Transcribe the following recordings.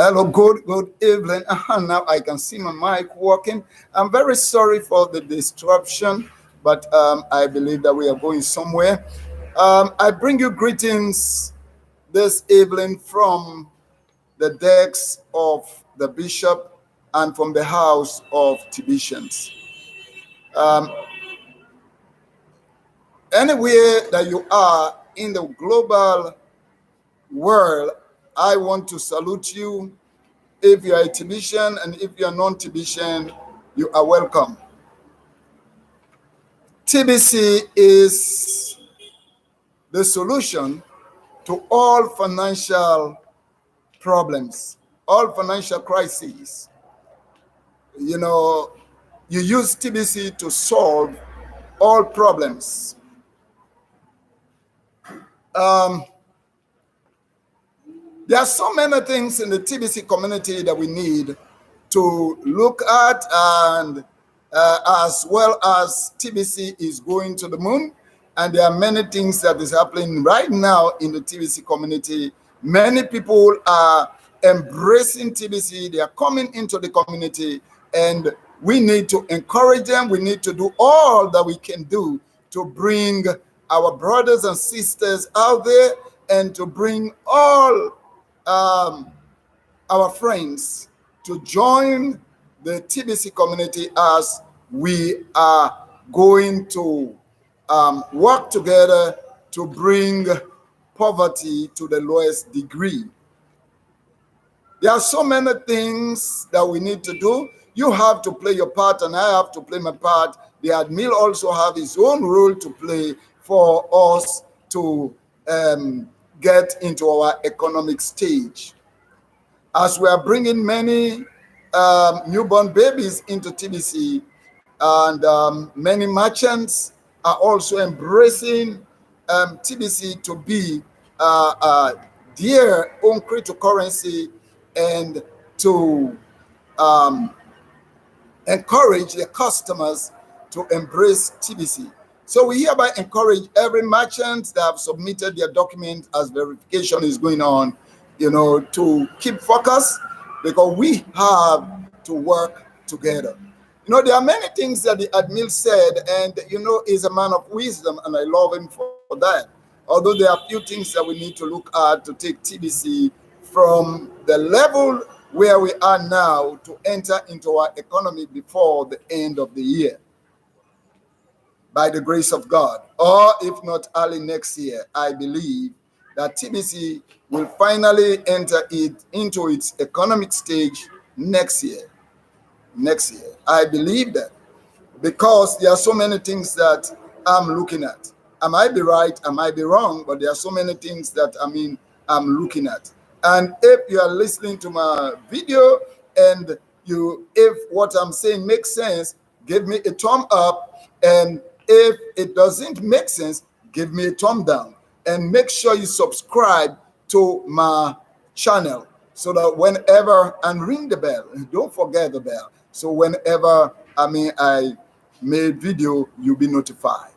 Hello, good evening. Now I can see my mic working. I'm very sorry for the disruption, but I believe that we are going somewhere. I bring you greetings this evening from the decks of the bishop and from the house of Tibetians. Um, Anywhere that you are in the global world, I want to salute you. If you are a Tibetan and if you are non-Tibetan, you are welcome. TBC is the solution to all financial problems, all financial crises. You know, you use TBC to solve all problems. Um, there are so many things in the TBC community that we need to look at, and as well as TBC is going to the moon, and there are many things that is happening right now in the TBC community. Many people are embracing TBC. They are coming into the community, and we need to encourage them. We need to do all that we can do to bring our brothers and sisters out there, and to bring all our friends to join the TBC community as we are going to work together to bring poverty to the lowest degree. There are so many things that we need to do. You have to play your part, and I have to play my part. The admin also have his own role to play for us to get into our economic stage. As we are bringing many newborn babies into TBC, and many merchants are also embracing TBC to be their own cryptocurrency, and to encourage their customers to embrace TBC. So we hereby encourage every merchant that have submitted their document as verification is going on, to keep focus, because we have to work together. There are many things that the admin said, and is a man of wisdom, and I love him for that. Although there are a few things that we need to look at to take TBC from the level where we are now to enter into our economy before the end of the year, by the grace of God, or if not early next year. I believe that TBC will finally enter it into its economic stage next year. I believe that, because there are so many things that I'm looking at. I might be right, I might be wrong, but there are so many things that I'm looking at. And if you are listening to my video and if what I'm saying makes sense, give me a thumb up, and if it doesn't make sense, give me a thumb down. And make sure you subscribe to my channel, so that whenever, and ring the bell, don't forget the bell, so whenever I made video, you'll be notified.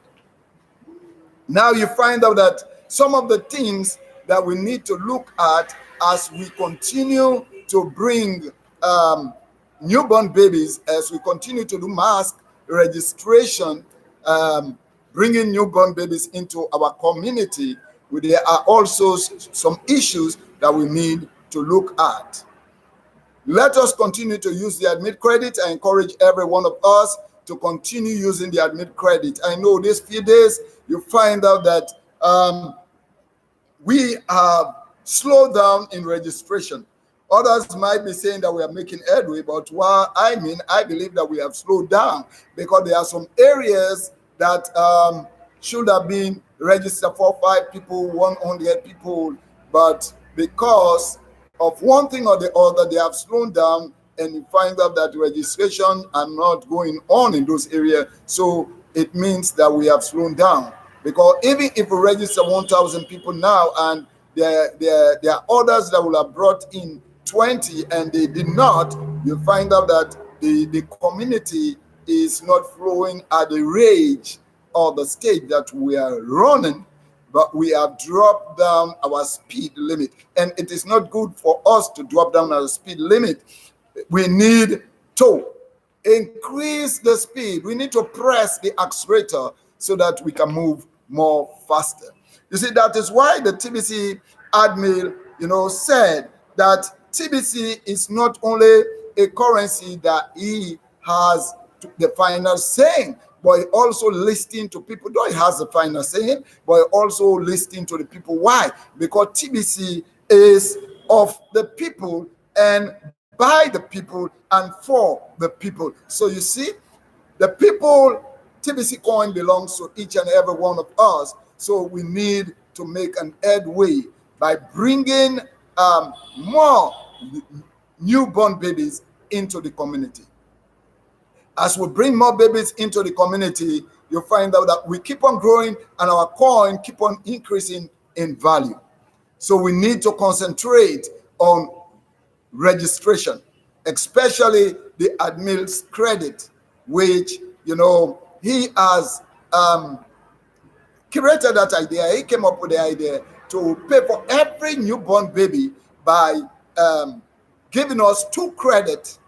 Now you find out that some of the things that we need to look at as we continue to bring newborn babies, as we continue to do mass registration, bringing newborn babies into our community, there are also some issues that we need to look at. Let us continue to use the admit credit. I encourage every one of us to continue using the admit credit. I know these few days you find out that we have slowed down in registration. Others might be saying that we are making headway, but I believe that we have slowed down, because there are some areas that should have been registered for 5 people, 100 people, but because of one thing or the other, they have slowed down, and you find out that registration are not going on in those areas. So it means that we have slowed down, because even if we register 1,000 people now, and there are others that will have brought in 20 and they did not, you find out that the community is not flowing at the rate or the stage that we are running, but we have dropped down our speed limit. And it is not good for us to drop down our speed limit. We need to increase the speed. We need to press the accelerator so that we can move more faster. You see, that is why the TBC admin, said that TBC is not only a currency that he has the final saying, but he also listening to people. Though he has the final saying, but he also listening to the people. Why? Because TBC is of the people and by the people and for the people. So you see, the people, TBC coin belongs to each and every one of us. So we need to make an headway by bringing more newborn babies into the community. As we bring more babies into the community, you'll find out that we keep on growing and our coin keep on increasing in value. So we need to concentrate on registration, especially the admin's credit, which, he has curated that idea. He came up with the idea to pay for every newborn baby by giving us 2 credit.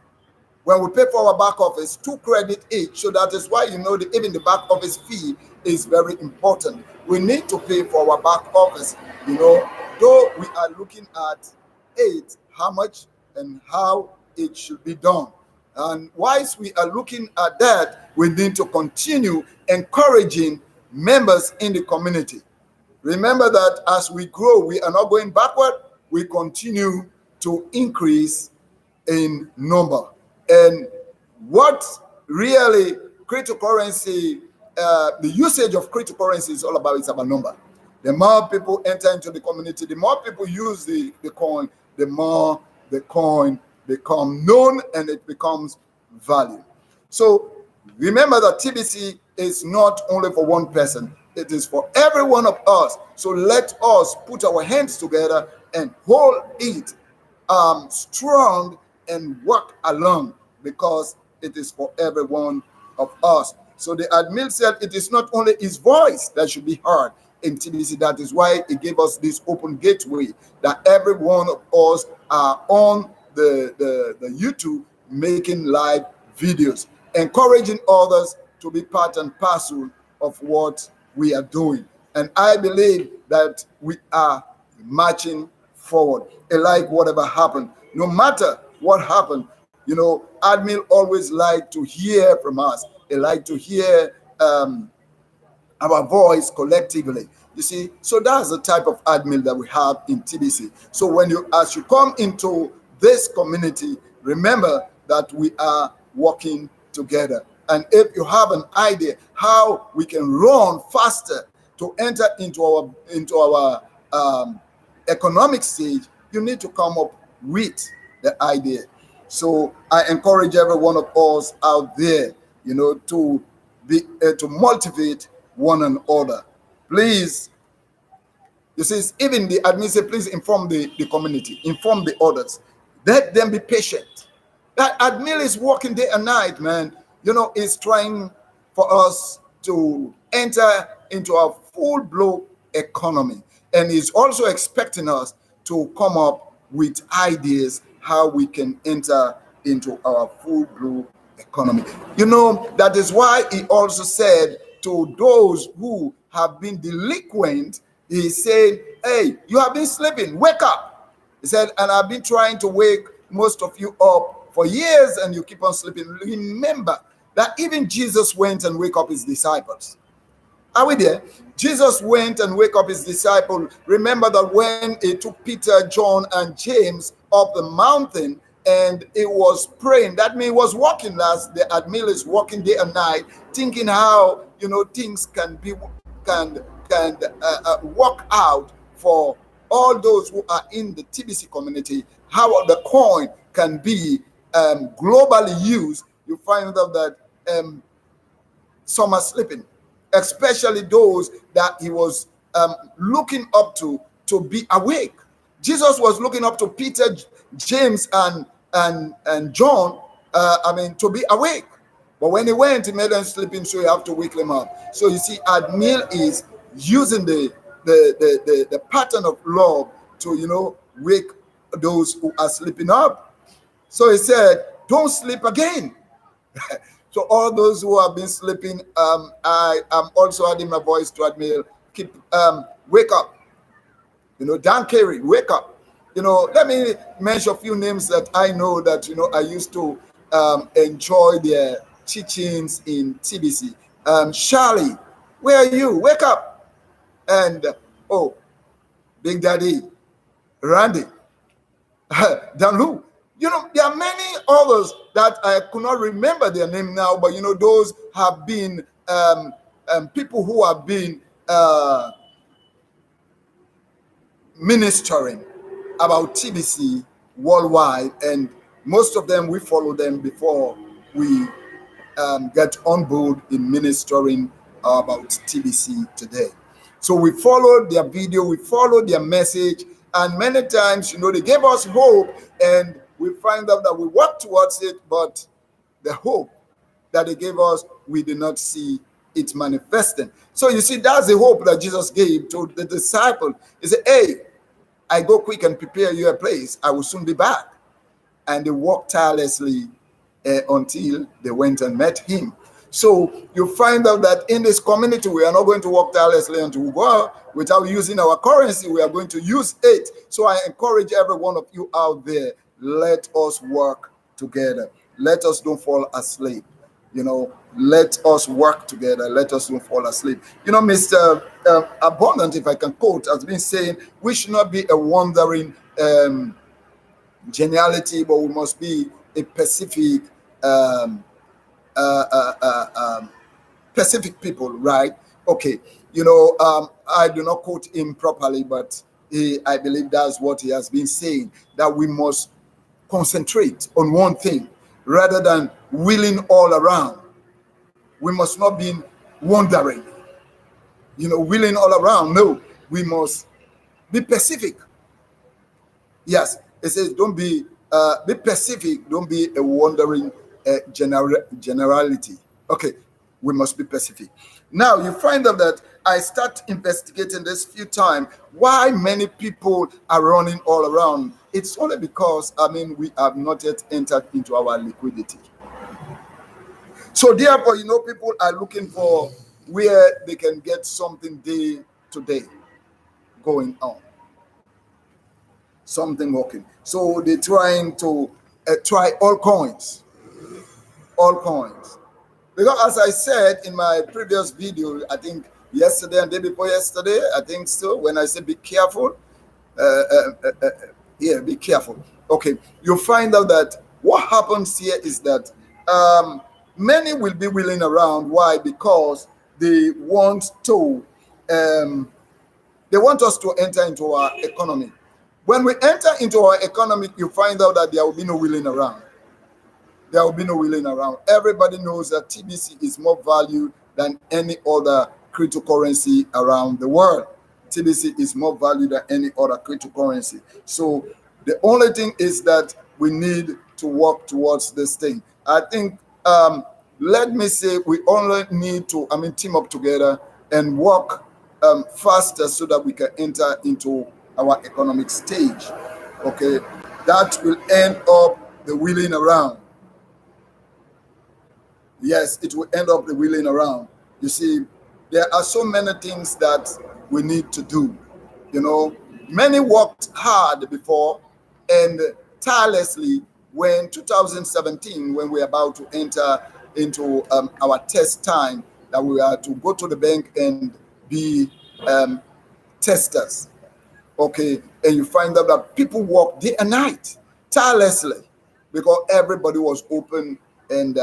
When we pay for our back office, 2 credit each. So that is why even the back office fee is very important. We need to pay for our back office, though we are looking at it, how much and how it should be done. And whilst we are looking at that, we need to continue encouraging members in the community. Remember that as we grow, we are not going backward, we continue to increase in number. And what really cryptocurrency, the usage of cryptocurrency is all about, it's about number. The more people enter into the community, the more people use the coin, the more the coin become known and it becomes value. So remember that TBC is not only for one person, it is for every one of us. So let us put our hands together and hold it strong and work along, because it is for every one of us. So the admin said it is not only his voice that should be heard in TBC. That is why he gave us this open gateway, that every one of us are on the YouTube making live videos, encouraging others to be part and parcel of what we are doing. And I believe that we are marching forward. And like whatever happened, no matter what happened, admin always like to hear from us. They like to hear our voice collectively. You see, so that's the type of admin that we have in TBC. So as you come into this community, remember that we are working together. And if you have an idea how we can run faster to enter into our economic stage, you need to come up with the idea. So I encourage every one of us out there, to be to motivate one another. Please, you see, even the admin say, please inform the community, inform the others. Let them be patient. That admin is working day and night, man. Is trying for us to enter into a full-blown economy, and is also expecting us to come up with ideas how we can enter into our full-blown economy. That is why he also said to those who have been delinquent, he said, hey, you have been sleeping, wake up. He said, and I've been trying to wake most of you up for years and you keep on sleeping. Remember that even Jesus went and wake up his disciples. Are we there? Jesus went and wake up his disciples. Remember that when he took Peter, John, and James up the mountain and he was praying, that means he was walking, as the admin is walking day and night, thinking how things can work out for all those who are in the TBC community, how the coin can be globally used. You find out that some are sleeping, especially those that he was looking up to be awake. Jesus was looking up to Peter, James, and John, to be awake. But when he went, he made them sleeping, so you have to wake them up. So you see, admin is using the the pattern of love to, you know, wake those who are sleeping up. So he said, don't sleep again. So all those who have been sleeping, I am also adding my voice to admit, keep wake up. You know, Dan Carey, wake up. You know, let me mention a few names that I know that, you know, I used to enjoy their teachings in TBC. Charlie, where are you? Wake up. And oh, Big Daddy, Randy, Dan Lu. You know, there are many others that I could not remember their name now, but you know, those have been people who have been ministering about TBC worldwide, and most of them we follow them before we get on board in ministering about TBC today. So we followed their video, we followed their message, and many times, you know, they gave us hope, and we find out that we work towards it, but the hope that they gave us, we did not see it manifesting. So you see, that's the hope that Jesus gave to the disciple. He said, hey, I go quick and prepare you a place. I will soon be back. And they walked tirelessly until they went and met him. So you find out that in this community, we are not going to walk tirelessly until we go out without using our currency. We are going to use it. So I encourage every one of you out there, let us work together. Let us don't fall asleep. You know, let us work together. Let us don't fall asleep. You know, Mr. Abundant, if I can quote, has been saying, we should not be a wandering geniality, but we must be a Pacific Pacific people, right? Okay, you know, I do not quote him properly, but I believe that's what he has been saying, that we must concentrate on one thing rather than wheeling all around. We must not be wandering, you know, wheeling all around. No, we must be Pacific. Yes, it says don't be Pacific, don't be a wandering generality. Okay, we must be Pacific. Now you find out that I start investigating this few times, why many people are running all around. It's only because, I mean, we have not yet entered into our liquidity. So therefore, you know, people are looking for where they can get something day to day going on, something working. So they're trying to try all coins. Because as I said in my previous video, I think yesterday and day before yesterday, I think so, when I say be careful, yeah, be careful. Okay, you'll find out that what happens here is that many will be wheeling around. Why? Because they want to, they want us to enter into our economy. When we enter into our economy, you find out that there will be no wheeling around. There will be no wheeling around. Everybody knows that TBC is more valued than any other cryptocurrency around the world. TBC is more valued than any other cryptocurrency. So the only thing is that we need to work towards this thing. I think, let me say, we only need to, team up together and work faster so that we can enter into our economic stage. Okay, that will end up the wheeling around. Yes, it will end up the wheeling around. You see, there are so many things that we need to do. You know, many worked hard before and tirelessly when 2017, when we're about to enter into our test time, that we are to go to the bank and be testers. Okay, and you find out that people work day and night tirelessly because everybody was open and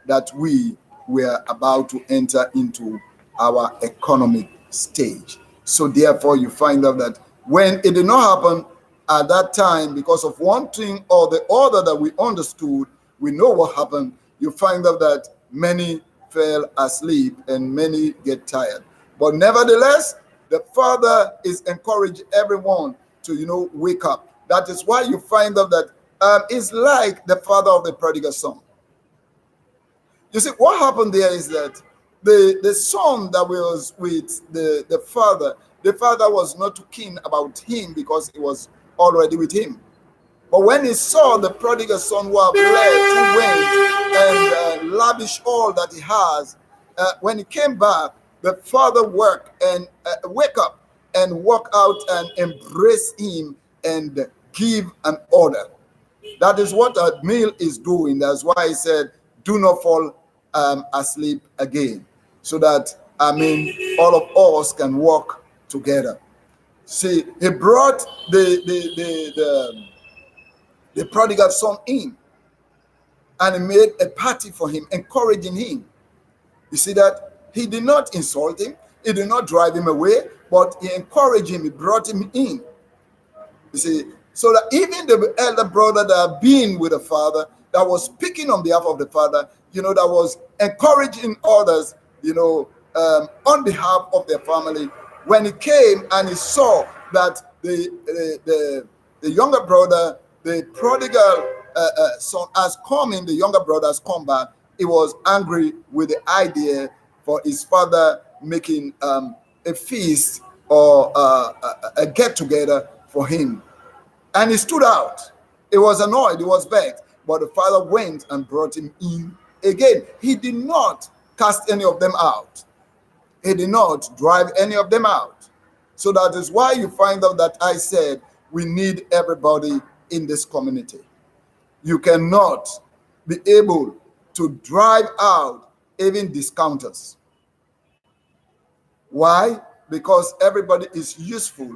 that we were about to enter into our economic stage. So therefore, you find out that when it did not happen at that time, because of one thing or the other that we understood, we know what happened. You find out that many fell asleep and many get tired. But nevertheless, the Father is encouraging everyone to, you know, wake up. That is why you find out that it's like the father of the prodigal son. You see, what happened there is that the son that was with the father the father was not too keen about him because he was already with him. But when he saw the prodigal son who have left, who went and lavished all that he has, when he came back, the father wake up and walk out and embrace him and give an order. That is what a meal is doing. That's why he said, "Do not fall asleep again," so that all of us can walk together. See, he brought the prodigal son in, and he made a party for him, encouraging him. You see that he did not insult him, he did not drive him away, but he encouraged him, he brought him in. You see, so that even the elder brother that had been with the father, that was speaking on behalf of the father, that was encouraging others, on behalf of their family, when he came and he saw that the younger brother, the prodigal son, has come in, the younger brother has come back, he was angry with the idea for his father making a feast or a get together for him. And he stood out. He was annoyed, he was vexed. But the father went and brought him in again. He did not cast any of them out. He did not drive any of them out. So that is why you find out that I said we need everybody in this community. You cannot be able to drive out even discounters. Why? Because everybody is useful